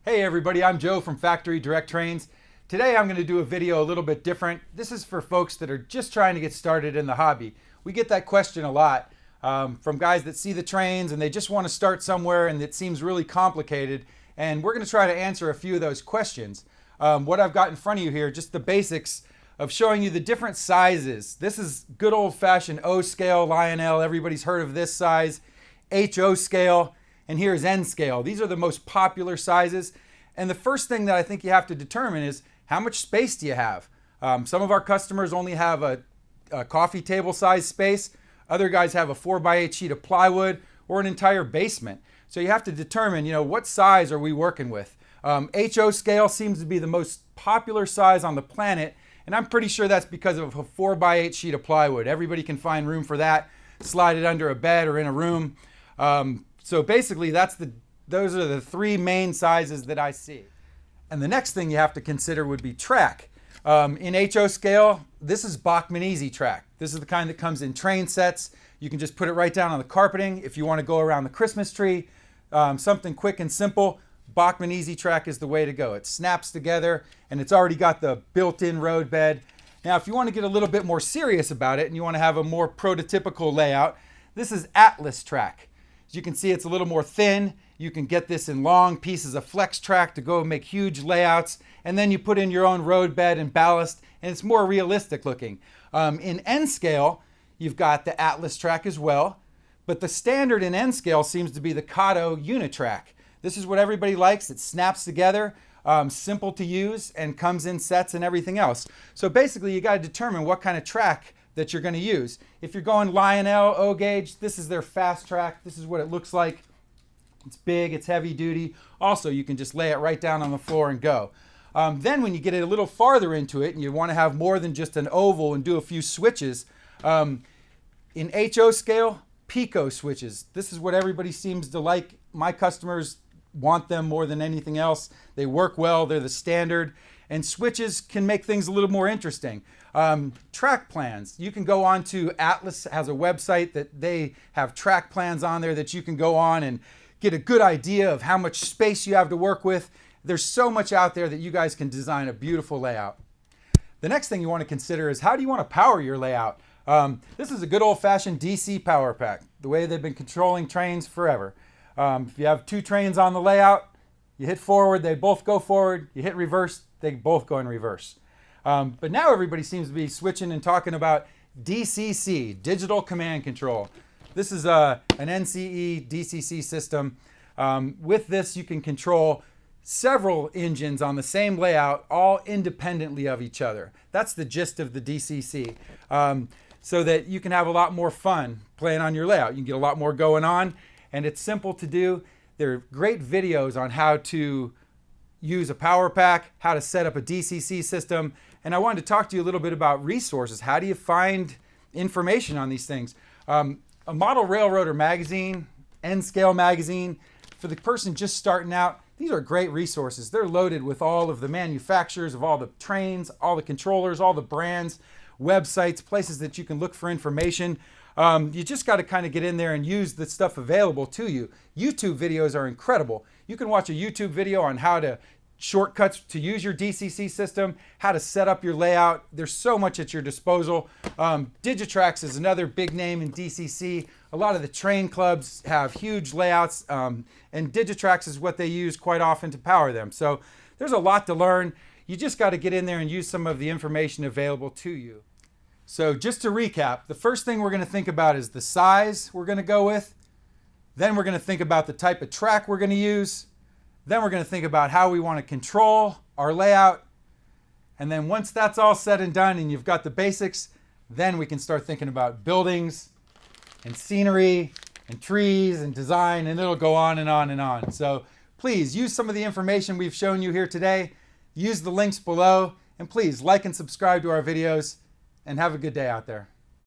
Hey everybody, I'm Joe from Factory Direct Trains. Today I'm going to do a video a little bit different. This is for folks that are just trying to get started in the hobby. We get that question a lot from guys that see the trains and they just want to start somewhere and it seems really complicated. And we're going to try to answer a few of those questions. What I've got in front of you here, just the basics of showing you the different sizes. This is good old-fashioned O scale, Lionel. Everybody's heard of this size. HO scale. And here's N scale. These are the most popular sizes. And the first thing that I think you have to determine is how much space do you have? Some of our customers only have a coffee table size space. Other guys have a 4x8 sheet of plywood or an entire basement. So you have to determine, what size are we working with? HO scale seems to be the most popular size on the planet. And I'm pretty sure that's because of a 4x8 sheet of plywood. Everybody can find room for that. Slide it under a bed or in a room. So basically those are the three main sizes that I see. And the next thing you have to consider would be track. In HO scale, this is Bachmann Easy Track. This is the kind that comes in train sets. You can just put it right down on the carpeting. If you want to go around the Christmas tree, something quick and simple, Bachmann Easy Track is the way to go. It snaps together and it's already got the built-in road bed. Now, if you want to get a little bit more serious about it and you want to have a more prototypical layout, this is Atlas Track. As you can see, it's a little more thin. You can get this in long pieces of flex track to go make huge layouts. And then you put in your own road bed and ballast, and it's more realistic looking. In N scale, you've got the Atlas Track as well. But the standard in N scale seems to be the Kato Unitrack. This is what everybody likes. It snaps together, simple to use, and comes in sets and everything else. So basically, you got to determine what kind of track that you're going to use. If you're going Lionel, O gauge, this is their fast track. This is what it looks like. It's big, it's heavy duty. Also, you can just lay it right down on the floor and go. Then when you get it a little farther into it and you want to have more than just an oval and do a few switches, in HO scale, Pico switches. This is what everybody seems to like. My customers want them more than anything else. They work well, they're the standard. And switches can make things a little more interesting. Track plans. You can go on to Atlas, has a website that they have track plans on there that you can go on and get a good idea of how much space you have to work with. There's so much out there that you guys can design a beautiful layout. The next thing you want to consider is how do you want to power your layout? This is a good old-fashioned DC power pack, the way they've been controlling trains forever. If you have two trains on the layout, you hit forward, they both go forward. You hit reverse, they both go in reverse. But now everybody seems to be switching and talking about DCC, Digital Command Control. This is an NCE DCC system. With this, you can control several engines on the same layout, all independently of each other. That's the gist of the DCC. So that you can have a lot more fun playing on your layout. You can get a lot more going on, and it's simple to do. There are great videos on how to use a power pack, how to set up a DCC system, and I wanted to talk to you a little bit about resources. How do you find information on these things? A model railroader magazine, N scale magazine, for the person just starting out, these are great resources. They're loaded with all of the manufacturers of all the trains, all the controllers, all the brands, websites, places that you can look for information. You just got to kind of get in there and use the stuff available to you. YouTube videos are incredible. You can watch a YouTube video on how to shortcuts to use your DCC system, how to set up your layout. There's so much at your disposal. Digitrax is another big name in DCC. A lot of the train clubs have huge layouts, and Digitrax is what they use quite often to power them. So there's a lot to learn. You just got to get in there and use some of the information available to you. So just to recap, the first thing we're going to think about is the size we're going to go with. Then we're going to think about the type of track we're going to use. Then we're going to think about how we want to control our layout. And then once that's all said and done and you've got the basics, then we can start thinking about buildings and scenery and trees and design, and it'll go on and on and on. So please use some of the information we've shown you here today. Use the links below, and please like and subscribe to our videos, and have a good day out there.